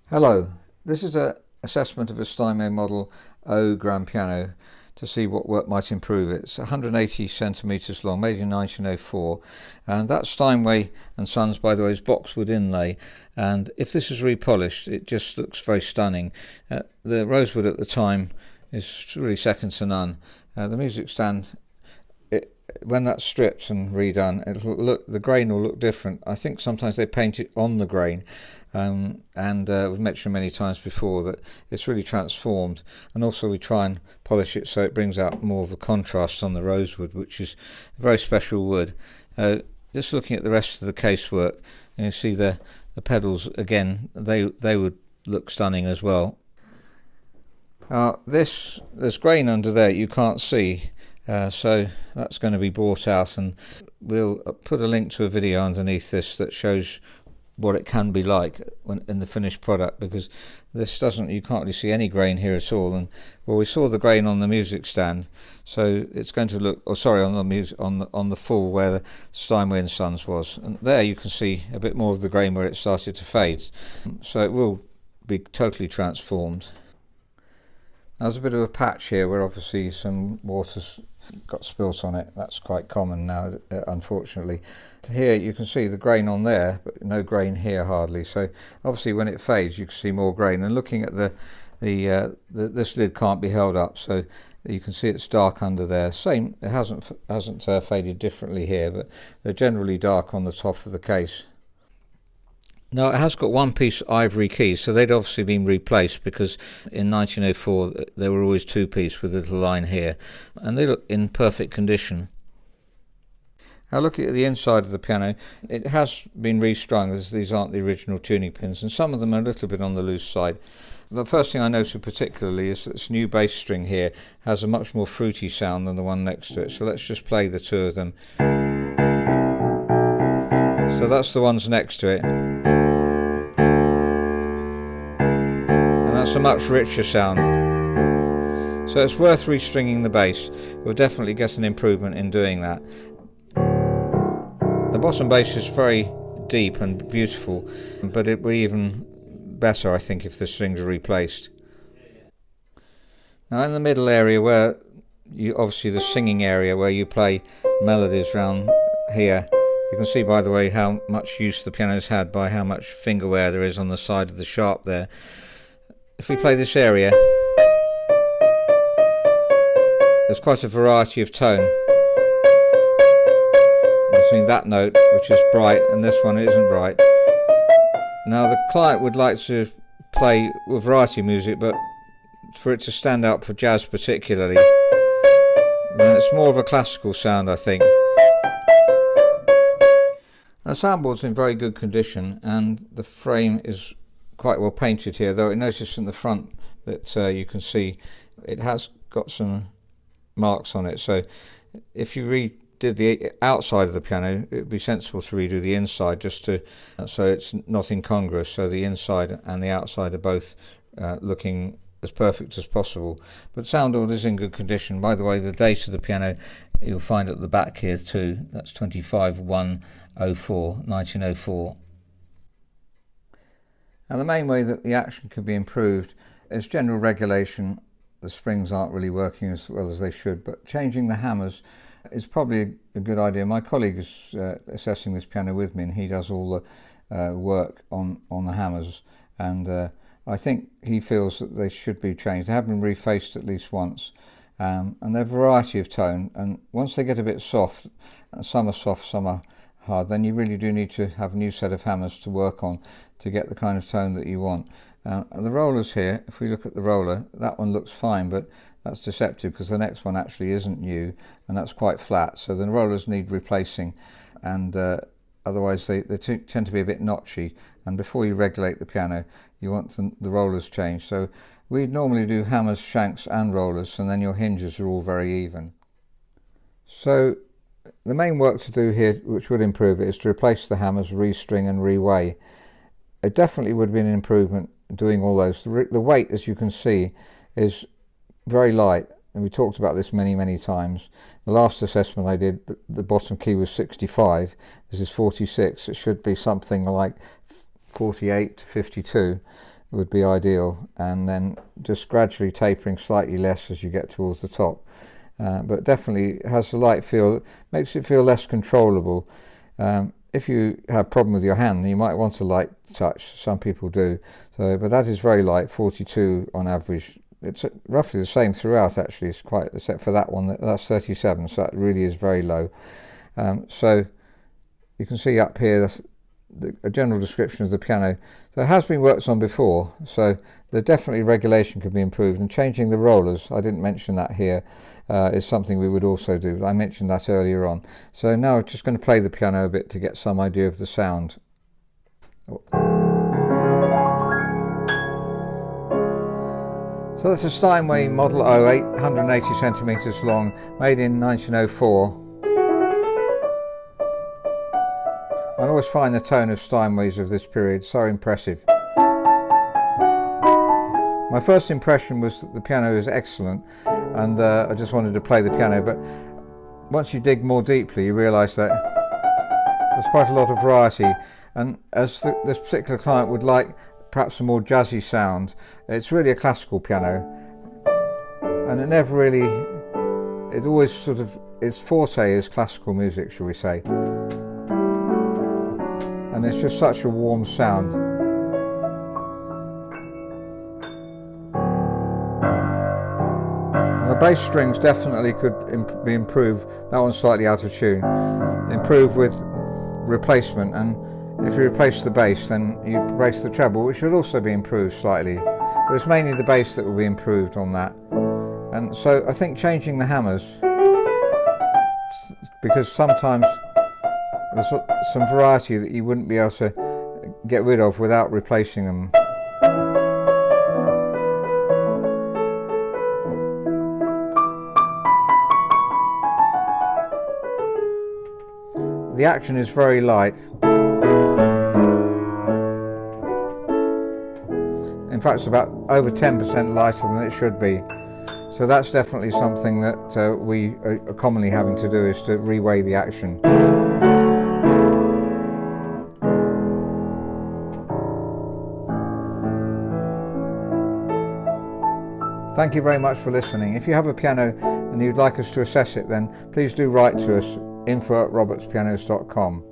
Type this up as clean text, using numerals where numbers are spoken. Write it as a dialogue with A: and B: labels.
A: Hello, this is an assessment of a Steinway Model O grand piano to see what work might improve it. It's 180 centimetres long, made in 1904, and that Steinway and Sons, by the way, is boxwood inlay, and if this is repolished it just looks very stunning. The rosewood at the time is really second to none. The music stand, when that's stripped and redone, the grain will look different. I think sometimes they paint it on the grain, and we've mentioned many times before that it's really transformed, and also we try and polish it so it brings out more of the contrast on the rosewood, which is a very special wood. Just looking at the rest of the casework, you see the pedals again, they would look stunning as well. There's grain under there you can't see, so that's going to be brought out, and we'll put a link to a video underneath this that shows what it can be like when in the finished product, because this you can't really see any grain here at all. And well, we saw the grain on the music stand, so it's going to look, on the full where the Steinway and Sons was, and there you can see a bit more of the grain where it started to fade, so it will be totally transformed. There's a bit of a patch here where obviously some water's got spilt on it. That's quite common now, unfortunately. Here you can see the grain on there, but no grain here hardly. So obviously when it fades you can see more grain. And looking at this lid can't be held up, so you can see it's dark under there. Same, it hasn't faded differently here, but they're generally dark on the top of the case. Now it has got one piece ivory keys, so they'd obviously been replaced, because in 1904 they were always two piece with a little line here, and they look in perfect condition. Now looking at the inside of the piano, it has been restrung, as these aren't the original tuning pins, and some of them are a little bit on the loose side. The first thing I noted particularly is that this new bass string here has a much more fruity sound than the one next to it, so let's just play the two of them. So that's the ones next to it. That's a much richer sound, so it's worth restringing the bass. You'll definitely get an improvement in doing that. The bottom bass is very deep and beautiful, but it will be even better, I think, if the strings are replaced. Now in the middle area, where obviously the singing area where you play melodies round here, you can see, by the way, how much use the piano's had by how much finger wear there is on the side of the sharp there. If we play this area, there's quite a variety of tone between that note, which is bright, and this one isn't bright. Now the client would like to play with variety music, but for it to stand out for jazz particularly, then it's more of a classical sound, I think. The soundboard's in very good condition, and the frame is quite well painted here, though I noticed from the front that you can see it has got some marks on it, so if you redid the outside of the piano it would be sensible to redo the inside, just to so it's not incongruous, so the inside and the outside are both looking as perfect as possible. But soundboard is in good condition. By the way, the date of the piano you'll find at the back here too. That's 25/1/04, 1904. Now the main way that the action can be improved is general regulation. The springs aren't really working as well as they should, but changing the hammers is probably a good idea. My colleague is assessing this piano with me, and he does all the work on the hammers, and I think he feels that they should be changed. They have been refaced at least once, and they're a variety of tone, and once they get a bit soft, some are soft, some are hard, then you really do need to have a new set of hammers to work on to get the kind of tone that you want. The rollers here, if we look at the roller, that one looks fine, but that's deceptive because the next one actually isn't new, and that's quite flat, so the rollers need replacing, and otherwise they tend to be a bit notchy, and before you regulate the piano you want the rollers changed. So we normally do hammers, shanks and rollers, and then your hinges are all very even. So the main work to do here, which would improve it, is to replace the hammers, restring and reweigh. It definitely would be an improvement doing all those. The weight, as you can see, is very light, and we talked about this many times. The last assessment I did, the bottom key was 65, this is 46. It should be something like 48 to 52, would be ideal, and then just gradually tapering slightly less as you get towards the top. But definitely has a light feel, makes it feel less controllable. If you have a problem with your hand, you might want a light touch. Some people do. So, but that is very light, 42 on average. It's roughly the same throughout, actually. It's quite, except for that one, that's 37, so that really is very low. So you can see up here a general description of the piano. So it has been worked on before, so the definitely regulation could be improved, and changing the rollers, I didn't mention that here, is something we would also do. I mentioned that earlier on. So now I'm just going to play the piano a bit to get some idea of the sound. So that's a Steinway Model 08, 180 centimetres long, made in 1904. I always find the tone of Steinways of this period so impressive. My first impression was that the piano is excellent, and I just wanted to play the piano, but once you dig more deeply you realise that there's quite a lot of variety, and as this particular client would like perhaps a more jazzy sound, it's really a classical piano, and it never really, it always sort of, its forte is classical music, shall we say. And it's just such a warm sound. And the bass strings definitely could be improved. That one's slightly out of tune. Improved with replacement, and if you replace the bass, then you replace the treble, which should also be improved slightly. But it's mainly the bass that will be improved on that. And so I think changing the hammers, because sometimes there's some variety that you wouldn't be able to get rid of without replacing them. The action is very light. In fact, it's about over 10% lighter than it should be. So that's definitely something that we are commonly having to do, is to reweigh the action. Thank you very much for listening. If you have a piano and you'd like us to assess it, then please do write to us, info@robertspianos.com.